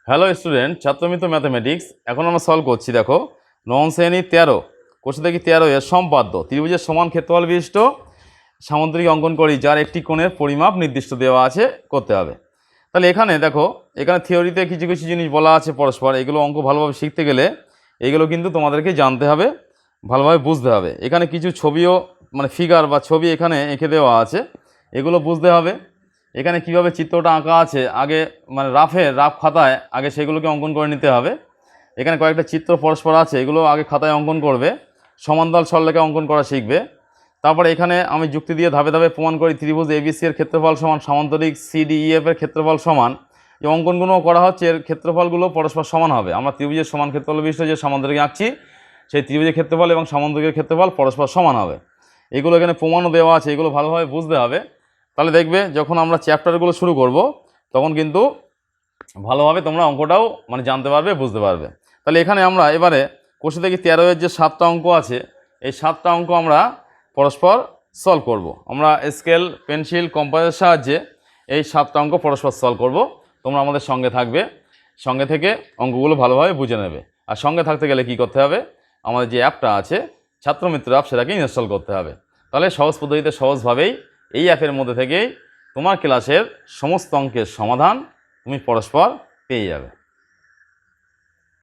Hello student, ছাত্রমিত্র mathematics. এখন আমরা solve করছি। দেখো, নবম শ্রেণী 13 কোশ্চেন দেখি 13 এর সম্পাদ্য ত্রিভুজের সমান ক্ষেত্রফল বিশিষ্ট সামুদ্রিক অঙ্কন করি যার একটি কোণের পরিমাপ নির্দিষ্ট দেওয়া আছে করতে হবে। তাহলে এখানে দেখো, এখানে থিওরিতে কিছু কিছু জিনিস বলা আছে পরস্পর, এগুলো অঙ্ক ভালোভাবে শিখতে গেলে এগুলো কিন্তু তোমাদেরকে জানতে হবে, ভালোভাবে বুঝতে হবে। এখানে কিছু ছবিও মানে ফিগার বা ছবি এখানে এঁকে দেওয়া আছে, এগুলো বুঝতে হবে। এখানে কিভাবে চিত্রটা আঁকা আছে আগে মানে রাফ খাতায় আগে সেগুলোকে অঙ্কন করে নিতে হবে। এখানে কয়েকটা চিত্র পরস্পর আছে, এগুলো আগে খাতায় অঙ্কন করবে, সমান্তরাল সরলরেখা অঙ্কন করা শিখবে। তারপরে এখানে আমি যুক্তি দিয়ে ধাপে ধাপে প্রমাণ করি ত্রিভুজ এবিসি এর ক্ষেত্রফল সমান সামান্তরিক সিডিইএফ এর ক্ষেত্রফল সমান। যে অঙ্কনগুলো করা হচ্ছে এর ক্ষেত্রফলগুলো পরস্পর সমান হবে। আমরা ত্রিভুজের সমান ক্ষেত্রফল বিশিষ্ট যে সামান্তরিক আঁকছি সেই ত্রিভুজের ক্ষেত্রফল এবং সামান্তরিকের ক্ষেত্রফল পরস্পর সমান হবে। এগুলো এখানে প্রমাণও দেওয়া আছে, এগুলো ভালোভাবে বুঝতে হবে। তাহলে দেখবে যখন আমরা চ্যাপ্টারগুলো শুরু করব তখন কিন্তু ভালোভাবে তোমরা অঙ্কটাও মানে জানতে পারবে, বুঝতে পারবে। তাহলে এখানে আমরা এবারে কোশ্চেন দেখি 13 এর যে 7টা অঙ্ক আছে, এই 7টা অঙ্ক আমরা পরস্পর সলভ করব। আমরা স্কেল, পেন্সিল, কম্পাসের সাহায্যে এই 7টা অঙ্ক পরস্পর সলভ করব। তোমরা আমাদের সঙ্গে থাকবে, সঙ্গে থেকে অঙ্কগুলো ভালোভাবে বুঝে নেবে। আর সঙ্গে থাকতে গেলে কি করতে হবে, আমাদের যে অ্যাপটা আছে ছাত্রমিত্র অ্যাপ, সেটাকে ইনস্টল করতে হবে। তাহলে সহজ পদ্ধতিতে সহজভাবেই এই অ্যাপের মধ্যে থেকেই তোমার ক্লাসের সমস্ত অঙ্কের সমাধান তুমি পরস্পর পেয়ে যাবে।